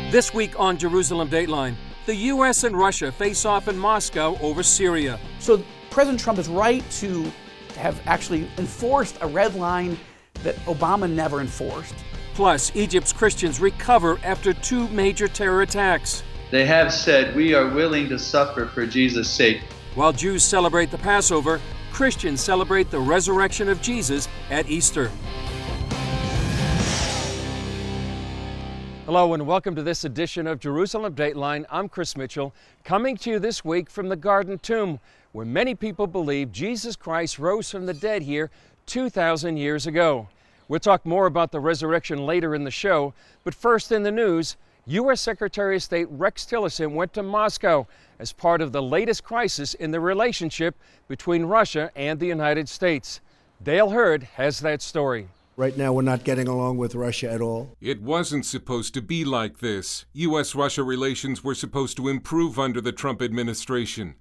This week on Jerusalem Dateline, the U.S. and Russia face off in Moscow over Syria. So President Trump is right to have actually enforced a red line that Obama never enforced. Plus, Egypt's Christians recover after two major terror attacks. They have said, "We are willing to suffer for Jesus' sake." While Jews celebrate the Passover, Christians celebrate the resurrection of Jesus at Easter. Hello and welcome to this edition of Jerusalem Dateline. I'm Chris Mitchell, coming to you this week from the Garden Tomb, where many people believe Jesus Christ rose from the dead here 2,000 years ago. We'll talk more about the resurrection later in the show, but first in the news, U.S. Secretary of State Rex Tillerson went to Moscow as part of the latest crisis in the relationship between Russia and the United States. Dale Hurd has that story. Right now, we're not getting along with Russia at all. It wasn't supposed to be like this. U.S.-Russia relations were supposed to improve under the Trump administration.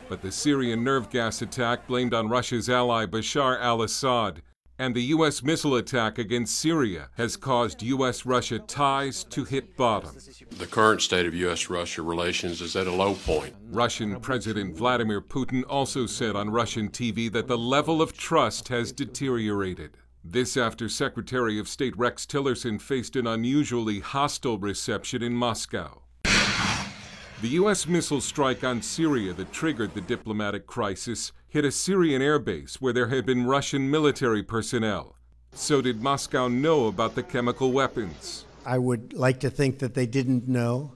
But the Syrian nerve gas attack blamed on Russia's ally Bashar al-Assad and the U.S. missile attack against Syria has caused U.S.-Russia ties to hit bottom. The current state of U.S.-Russia relations is at a low point. Russian President Vladimir Putin also said on Russian TV that the level of trust has deteriorated. This after Secretary of State Rex Tillerson faced an unusually hostile reception in Moscow. The U.S. missile strike on Syria that triggered the diplomatic crisis hit a Syrian airbase where there had been Russian military personnel. So did Moscow know about the chemical weapons? I would like to think that they didn't know,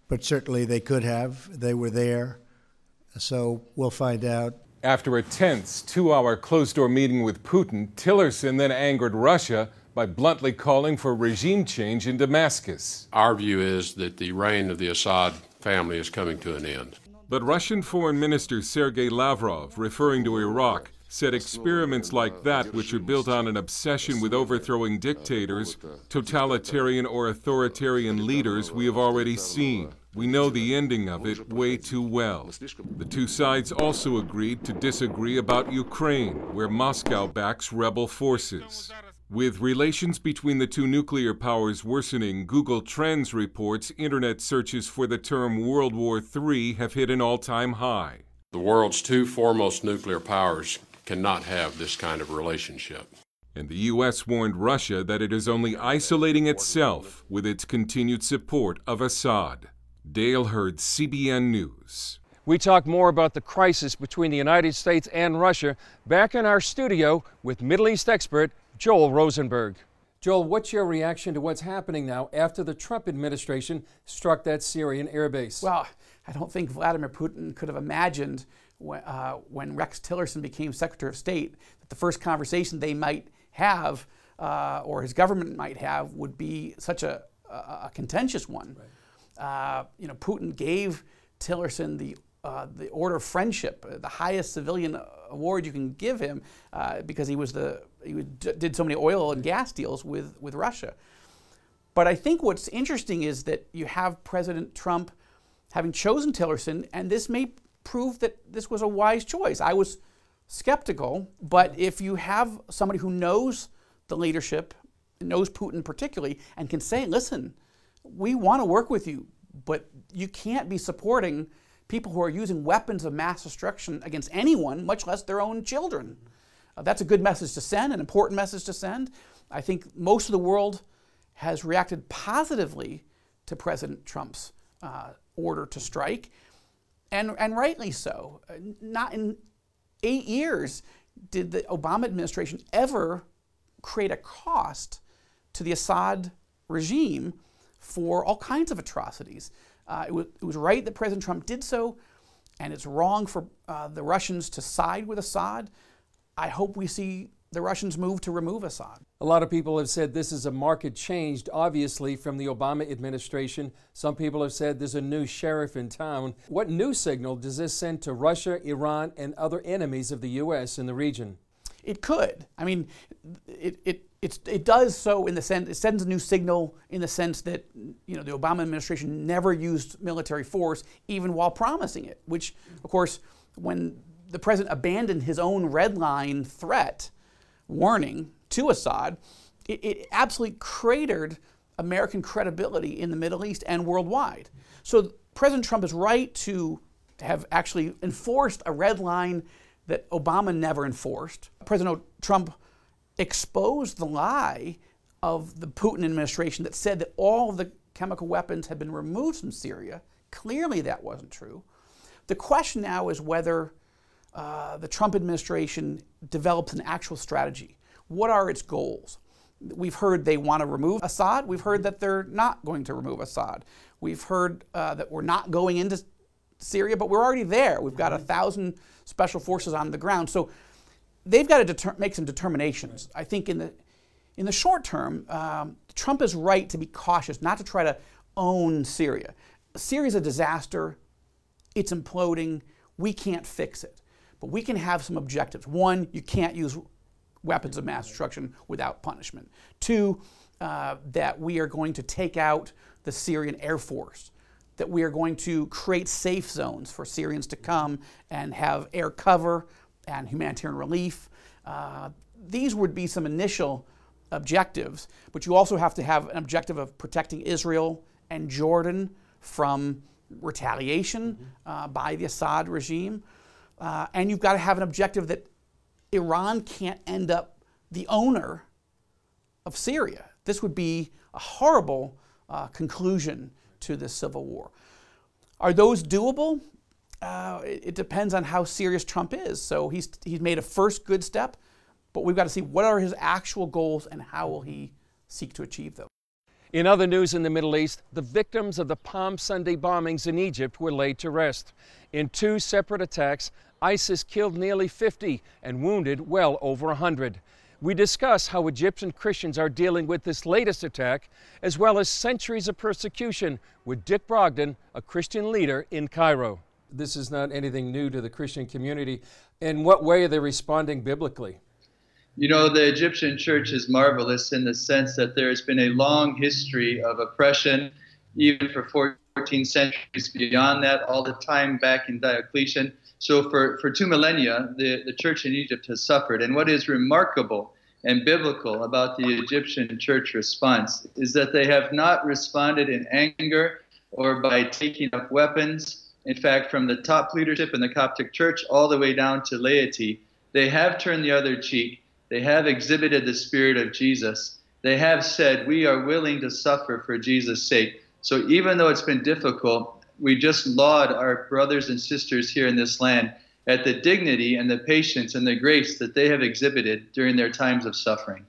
but certainly they could have. They were there, so we'll find out. After a tense two-hour closed-door meeting with Putin, Tillerson then angered Russia by bluntly calling for regime change in Damascus. Our view is that the reign of the Assad family is coming to an end. But Russian Foreign Minister Sergei Lavrov, referring to Iraq, said experiments like that, which are built on an obsession with overthrowing dictators, totalitarian or authoritarian leaders, we have already seen. We know the ending of it way too well. The two sides also agreed to disagree about Ukraine, where Moscow backs rebel forces. With relations between the two nuclear powers worsening, Google Trends reports internet searches for the term World War III have hit an all-time high. The world's two foremost nuclear powers cannot have this kind of relationship. And the U.S. warned Russia that it is only isolating itself with its continued support of Assad. Dale Hurd, CBN News. We talk more about the crisis between the United States and Russia back in our studio with Middle East expert Joel Rosenberg. Joel, what's your reaction to what's happening now after the Trump administration struck that Syrian airbase? Well, I don't think Vladimir Putin could have imagined when Rex Tillerson became Secretary of State that the first conversation they might have, or his government might have, would be such a contentious one. Right. Putin gave Tillerson the Order of Friendship, the highest civilian award you can give him, because he did so many oil and gas deals with Russia. But I think what's interesting is that you have President Trump having chosen Tillerson, and this may prove that this was a wise choice. I was skeptical, but if you have somebody who knows the leadership, knows Putin particularly, and can say, listen, we want to work with you, but you can't be supporting people who are using weapons of mass destruction against anyone, much less their own children. That's a good message to send, an important message to send. I think most of the world has reacted positively to President Trump's order to strike, and rightly so. Not in 8 years did the Obama administration ever create a cost to the Assad regime for all kinds of atrocities. It was right that President Trump did so, and it's wrong for the Russians to side with Assad. I hope we see the Russians move to remove Assad. A lot of people have said this is a market change, obviously, from the Obama administration. Some people have said there's a new sheriff in town. What new signal does this send to Russia, Iran, and other enemies of the U.S. in the region? It could. I mean, it does so in the sense, it sends a new signal in the sense that, the Obama administration never used military force even while promising it, which, of course, when the president abandoned his own red line threat warning to Assad, it absolutely cratered American credibility in the Middle East and worldwide. So President Trump is right to have actually enforced a red line that Obama never enforced. President Trump exposed the lie of the Putin administration that said that all of the chemical weapons had been removed from Syria. Clearly that wasn't true. The question now is whether the Trump administration develops an actual strategy. What are its goals? We've heard they want to remove Assad. We've heard that they're not going to remove Assad. We've heard that we're not going into Syria, but we're already there. We've got 1,000 special forces on the ground. So they've got to make some determinations. I think in the short term, Trump is right to be cautious, not to try to own Syria. Syria's a disaster. It's imploding. We can't fix it. But we can have some objectives. One, you can't use weapons of mass destruction without punishment. Two, that we are going to take out the Syrian Air Force, that we are going to create safe zones for Syrians to come and have air cover and humanitarian relief. These would be some initial objectives, but you also have to have an objective of protecting Israel and Jordan from retaliation by the Assad regime. And you've got to have an objective that Iran can't end up the owner of Syria. This would be a horrible conclusion to this civil war. Are those doable? It depends on how serious Trump is. So he's made a first good step, but we've got to see what are his actual goals and how will he seek to achieve them. In other news in the Middle East, the victims of the Palm Sunday bombings in Egypt were laid to rest. In 2 separate attacks, ISIS killed nearly 50 and wounded well over 100. We discuss how Egyptian Christians are dealing with this latest attack, as well as centuries of persecution, with Dick Brogdon, a Christian leader in Cairo. This is not anything new to the Christian community. In what way are they responding biblically? You know, the Egyptian church is marvelous in the sense that there has been a long history of oppression, even for 14 centuries beyond that, all the time back in Diocletian. So for 2 millennia, the church in Egypt has suffered. And what is remarkable and biblical about the Egyptian church response is that they have not responded in anger or by taking up weapons. In fact, from the top leadership in the Coptic church all the way down to laity, they have turned the other cheek. They have exhibited the spirit of Jesus. They have said, we are willing to suffer for Jesus' sake. So even though it's been difficult, we just laud our brothers and sisters here in this land at the dignity and the patience and the grace that they have exhibited during their times of suffering.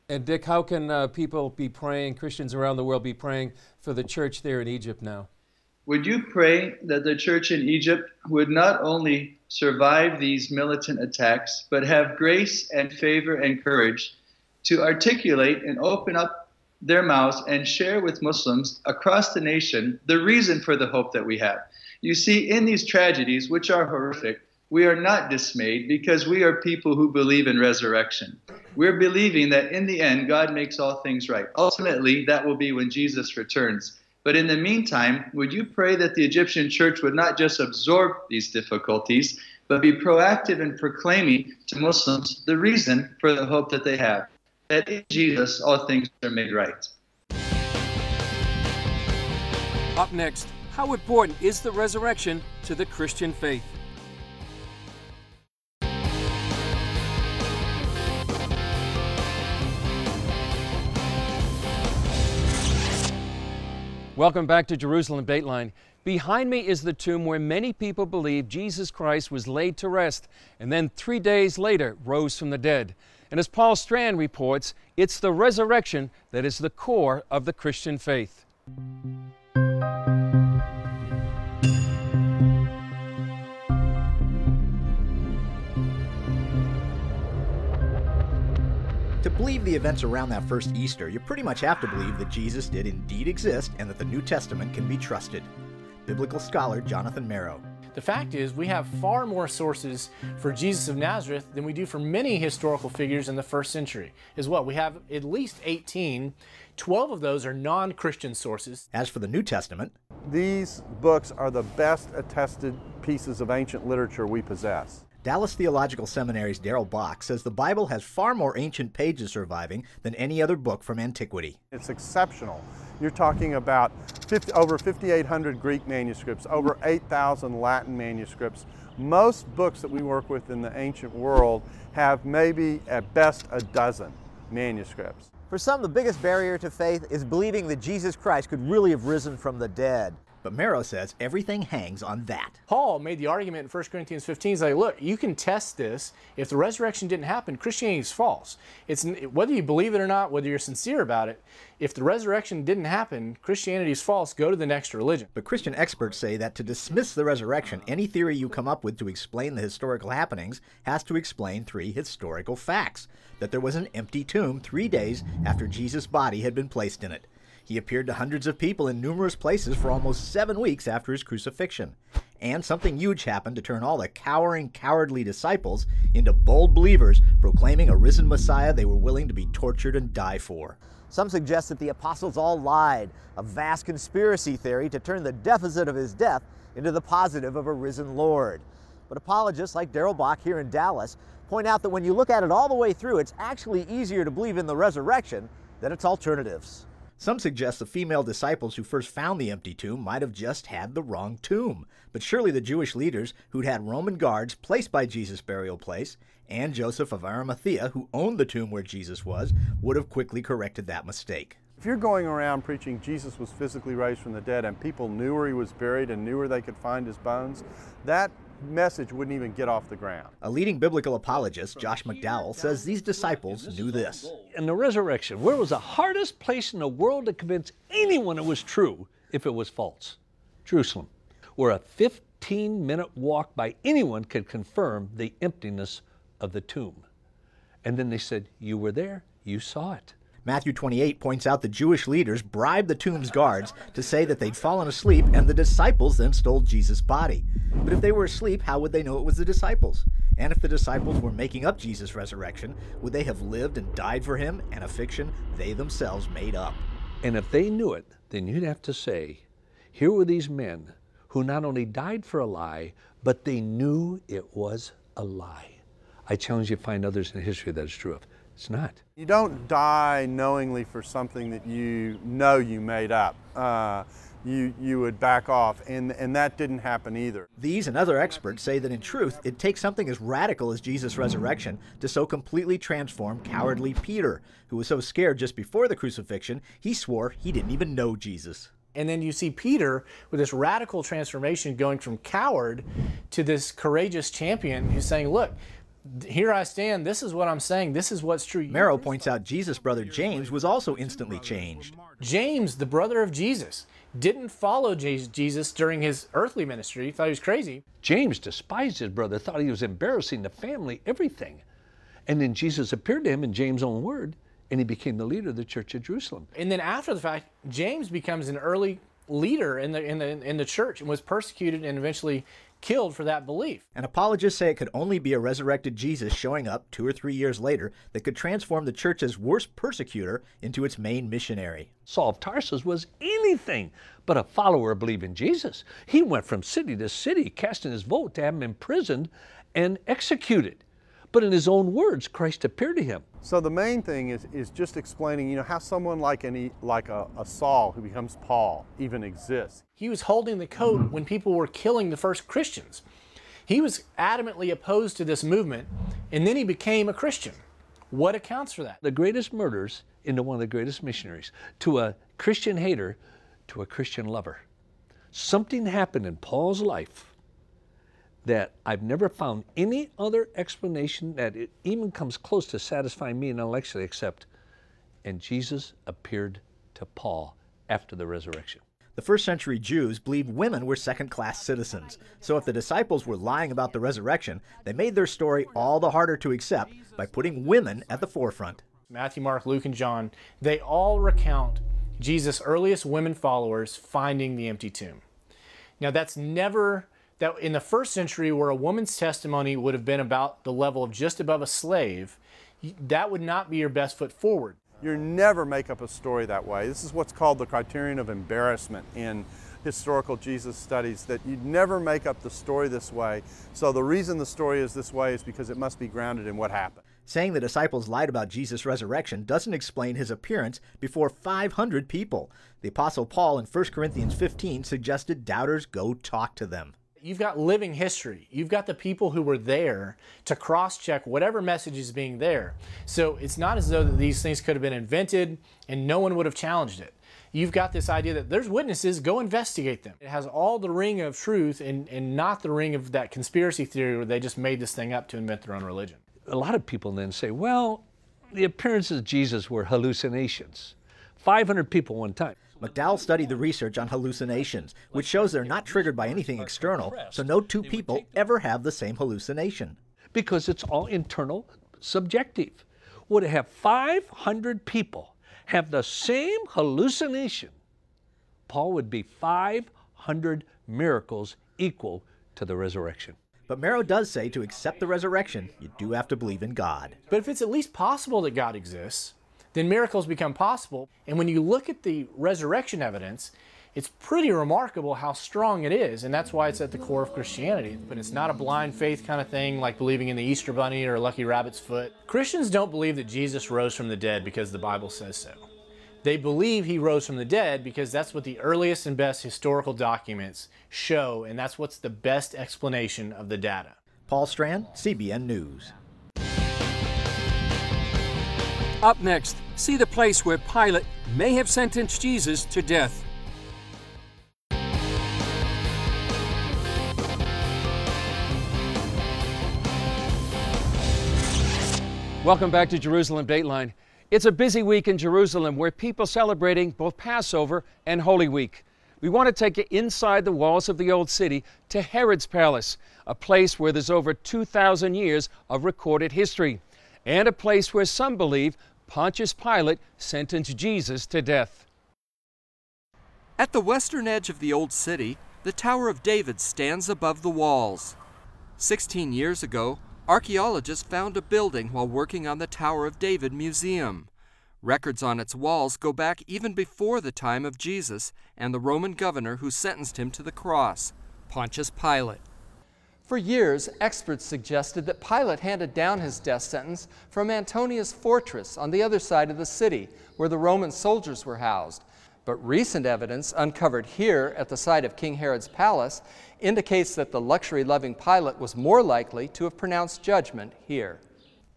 And Dick, how can people be praying, Christians around the world be praying for the church there in Egypt now? Would you pray that the church in Egypt would not only survive these militant attacks, but have grace and favor and courage to articulate and open up their mouths and share with Muslims across the nation the reason for the hope that we have. You see, in these tragedies, which are horrific, we are not dismayed because we are people who believe in resurrection. We're believing that in the end, God makes all things right. Ultimately, that will be when Jesus returns. But in the meantime, would you pray that the Egyptian church would not just absorb these difficulties, but be proactive in proclaiming to Muslims the reason for the hope that they have, that in Jesus all things are made right. Up next, how important is the resurrection to the Christian faith? Welcome back to Jerusalem Dateline. Behind me is the tomb where many people believe Jesus Christ was laid to rest and then 3 days later rose from the dead. And as Paul Strand reports, it's the resurrection that is the core of the Christian faith. To believe the events around that first Easter, you pretty much have to believe that Jesus did indeed exist and that the New Testament can be trusted. Biblical scholar Jonathan Marrow. The fact is, we have far more sources for Jesus of Nazareth than we do for many historical figures in the first century. As well, we have at least 18. 12 of those are non-Christian sources. As for the New Testament, these books are the best attested pieces of ancient literature we possess. Dallas Theological Seminary's Darrell Bach says the Bible has far more ancient pages surviving than any other book from antiquity. It's exceptional. You're talking about over 5,800 Greek manuscripts, over 8,000 Latin manuscripts. Most books that we work with in the ancient world have maybe at best a dozen manuscripts. For some, the biggest barrier to faith is believing that Jesus Christ could really have risen from the dead. But Merrow says everything hangs on that. Paul made the argument in 1 Corinthians 15, he's like, look, you can test this. If the resurrection didn't happen, Christianity is false. It's whether you believe it or not, whether you're sincere about it, if the resurrection didn't happen, Christianity is false, go to the next religion. But Christian experts say that to dismiss the resurrection, any theory you come up with to explain the historical happenings has to explain 3 historical facts. That there was an empty tomb 3 days after Jesus' body had been placed in it. He appeared to hundreds of people in numerous places for almost 7 weeks after his crucifixion. And something huge happened to turn all the cowering, cowardly disciples into bold believers proclaiming a risen Messiah they were willing to be tortured and die for. Some suggest that the apostles all lied, a vast conspiracy theory to turn the deficit of his death into the positive of a risen Lord. But apologists like Darrell Bach here in Dallas point out that when you look at it all the way through, it's actually easier to believe in the resurrection than its alternatives. Some suggest the female disciples who first found the empty tomb might have just had the wrong tomb. But surely the Jewish leaders who'd had Roman guards placed by Jesus' burial place, and Joseph of Arimathea, who owned the tomb where Jesus was, would have quickly corrected that mistake. If you're going around preaching Jesus was physically raised from the dead and people knew where he was buried and knew where they could find his bones, that message wouldn't even get off the ground. A leading biblical apologist, Josh McDowell, says these disciples knew this. In the resurrection, where was the hardest place in the world to convince anyone it was true if it was false? Jerusalem, where a 15-minute walk by anyone could confirm the emptiness of the tomb. And then they said, you were there, you saw it. Matthew 28 points out the Jewish leaders bribed the tomb's guards to say that they'd fallen asleep, and the disciples then stole Jesus' body. But if they were asleep, how would they know it was the disciples? And if the disciples were making up Jesus' resurrection, would they have lived and died for him, and a fiction they themselves made up? And if they knew it, then you'd have to say, here were these men who not only died for a lie, but they knew it was a lie. I challenge you to find others in history that it's true of. It's not. You don't die knowingly for something that you know you made up. You would back off, and that didn't happen either. These and other experts say that in truth, it takes something as radical as Jesus' resurrection to so completely transform cowardly Peter, who was so scared just before the crucifixion, he swore he didn't even know Jesus. And then you see Peter with this radical transformation going from coward to this courageous champion who's saying, look, here I stand, this is what I'm saying, this is what's true. Merrow points out Jesus' brother James was also instantly changed. James, the brother of Jesus, didn't follow Jesus during his earthly ministry. He thought he was crazy. James despised his brother, thought he was embarrassing the family, everything. And then Jesus appeared to him in James' own word, and he became the leader of the church of Jerusalem. And then after the fact, James becomes an early leader in the church and was persecuted and eventually killed for that belief. And apologists say it could only be a resurrected Jesus showing up 2 or 3 years later that could transform the church's worst persecutor into its main missionary. Saul of Tarsus was anything but a follower of believing Jesus. He went from city to city casting his vote to have him imprisoned and executed. But in his own words, Christ appeared to him. So the main thing is just explaining, how someone like a Saul who becomes Paul even exists. He was holding the coat when people were killing the first Christians. He was adamantly opposed to this movement, and then he became a Christian. What accounts for that? The greatest murders into one of the greatest missionaries, to a Christian hater, to a Christian lover. Something happened in Paul's life that I've never found any other explanation that it even comes close to satisfying me intellectually except, and Jesus appeared to Paul after the resurrection. The first century Jews believed women were second-class citizens, so if the disciples were lying about the resurrection, they made their story all the harder to accept by putting women at the forefront. Matthew, Mark, Luke, and John, they all recount Jesus' earliest women followers finding the empty tomb. Now that's never... that in the first century, where a woman's testimony would have been about the level of just above a slave, that would not be your best foot forward. You never make up a story that way. This is what's called the criterion of embarrassment in historical Jesus studies, that you'd never make up the story this way. So the reason the story is this way is because it must be grounded in what happened. Saying the disciples lied about Jesus' resurrection doesn't explain his appearance before 500 people. The Apostle Paul in 1 Corinthians 15 suggested doubters go talk to them. You've got living history. You've got the people who were there to cross-check whatever message is being there. So it's not as though that these things could have been invented and no one would have challenged it. You've got this idea that there's witnesses, go investigate them. It has all the ring of truth and not the ring of that conspiracy theory where they just made this thing up to invent their own religion. A lot of people then say, well, the appearances of Jesus were hallucinations. 500 people one time. McDowell studied the research on hallucinations, which shows they're not triggered by anything external, so no two people ever have the same hallucination. Because it's all internal, subjective. Would it have 500 people have the same hallucination? Paul would be 500 miracles equal to the resurrection. But Merrow does say to accept the resurrection, you do have to believe in God. But if it's at least possible that God exists, then miracles become possible. And when you look at the resurrection evidence, it's pretty remarkable how strong it is. And that's why it's at the core of Christianity. But it's not a blind faith kind of thing like believing in the Easter Bunny or a lucky rabbit's foot. Christians don't believe that Jesus rose from the dead because the Bible says so. They believe he rose from the dead because that's what the earliest and best historical documents show, and that's what's the best explanation of the data. Paul Strand, CBN News. Up next, see the place where Pilate may have sentenced Jesus to death. Welcome back to Jerusalem Dateline. It's a busy week in Jerusalem where people celebrating both Passover and Holy Week. We want to take you inside the walls of the old city to Herod's Palace, a place where there's over 2,000 years of recorded history, and a place where some believe Pontius Pilate sentenced Jesus to death. At the western edge of the old city, the Tower of David stands above the walls. 16 years ago, archaeologists found a building while working on the Tower of David Museum. Records on its walls go back even before the time of Jesus and the Roman governor who sentenced him to the cross, Pontius Pilate. For years, experts suggested that Pilate handed down his death sentence from Antonia's fortress on the other side of the city, where the Roman soldiers were housed. But recent evidence uncovered here at the site of King Herod's palace indicates that the luxury-loving Pilate was more likely to have pronounced judgment here.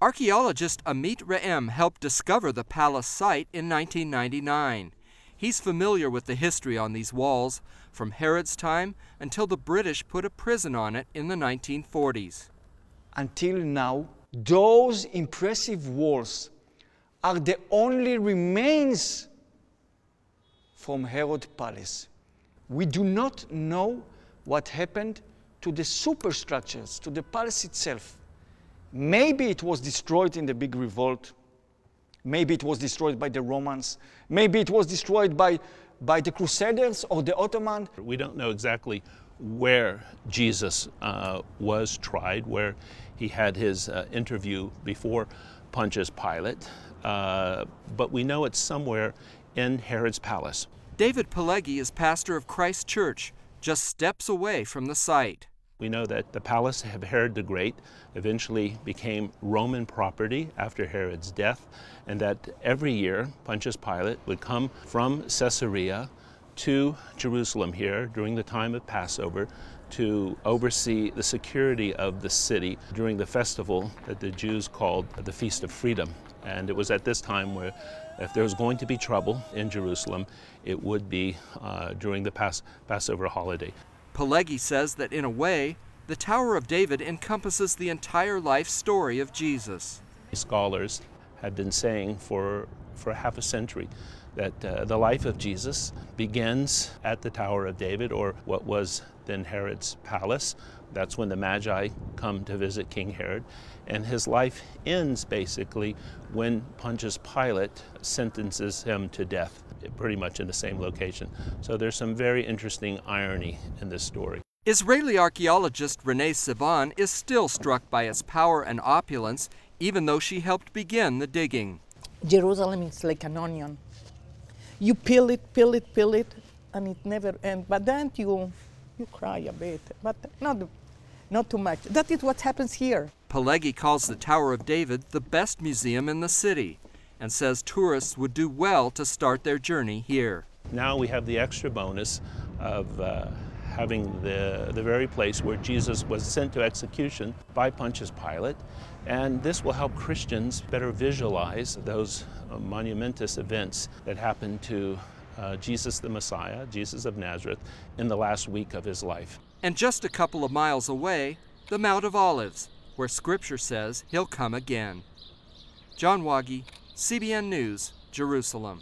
Archaeologist Amit Re'em helped discover the palace site in 1999. He's familiar with the history on these walls, from Herod's time until the British put a prison on it in the 1940s. Until now, those impressive walls are the only remains from Herod's Palace. We do not know what happened to the superstructures, to the palace itself. Maybe it was destroyed in the big revolt. Maybe it was destroyed by the Romans. Maybe it was destroyed by the Crusaders or the Ottoman. We don't know exactly where Jesus was tried, where he had his interview before Pontius Pilate, but we know it's somewhere in Herod's palace. David Pileggi is pastor of Christ Church, just steps away from the site. We know that the palace of Herod the Great eventually became Roman property after Herod's death, and that every year Pontius Pilate would come from Caesarea to Jerusalem here during the time of Passover to oversee the security of the city during the festival that the Jews called the Feast of Freedom. And it was at this time where if there was going to be trouble in Jerusalem, it would be during the Passover holiday. Pileggi says that in a way, the Tower of David encompasses the entire life story of Jesus. Scholars have been saying for half a century that the life of Jesus begins at the Tower of David, or what was then Herod's palace. That's when the Magi come to visit King Herod. And his life ends basically when Pontius Pilate sentences him to death, pretty much in the same location. So there's some very interesting irony in this story. Israeli archaeologist Renee Sivan is still struck by its power and opulence, even though she helped begin the digging. Jerusalem is like an onion. You peel it, and it never ends. But then you cry a bit, but not too much. That is what happens here. Pelegi calls the Tower of David the best museum in the city and says tourists would do well to start their journey here. Now we have the extra bonus of having the very place where Jesus was sent to execution by Pontius Pilate, and this will help Christians better visualize those monumentous events that happened to Jesus the Messiah, Jesus of Nazareth, in the last week of his life. And just a couple of miles away, the Mount of Olives, where Scripture says he'll come again. John Waggy, CBN News, Jerusalem.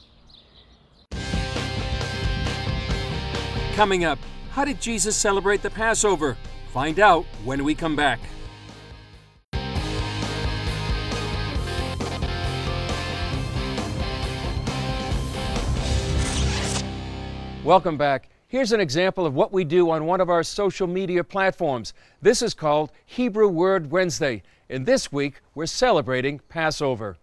Coming up, how did Jesus celebrate the Passover? Find out when we come back. Welcome back. Here's an example of what we do on one of our social media platforms. This is called Hebrew Word Wednesday, and this week we're celebrating Passover.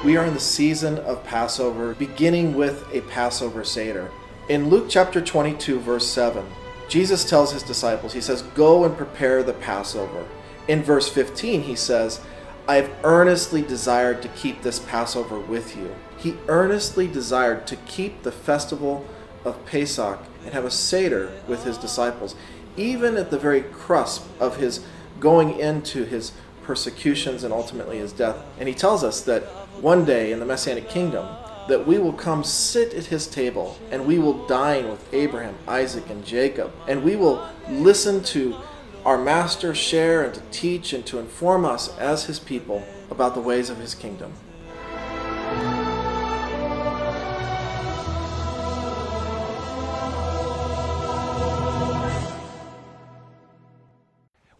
We are in the season of Passover, beginning with a Passover Seder. In Luke chapter 22, verse 7, Jesus tells his disciples, he says, "Go and prepare the Passover." In verse 15, he says, "I have earnestly desired to keep this Passover with you." He earnestly desired to keep the festival of Pesach and have a Seder with his disciples, even at the very cusp of his going into his persecutions and ultimately his death. And he tells us that one day in the Messianic kingdom, that we will come sit at his table and we will dine with Abraham, Isaac, and Jacob, and we will listen to our Master share and to teach and to inform us as his people about the ways of his kingdom.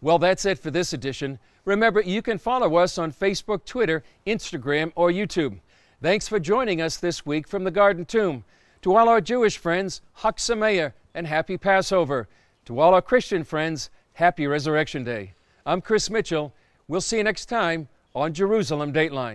Well, that's it for this edition. Remember, you can follow us on Facebook, Twitter, Instagram, or YouTube. Thanks for joining us this week from the Garden Tomb. To all our Jewish friends, Chag Sameach and Happy Passover. To all our Christian friends, Happy Resurrection Day. I'm Chris Mitchell. We'll see you next time on Jerusalem Dateline.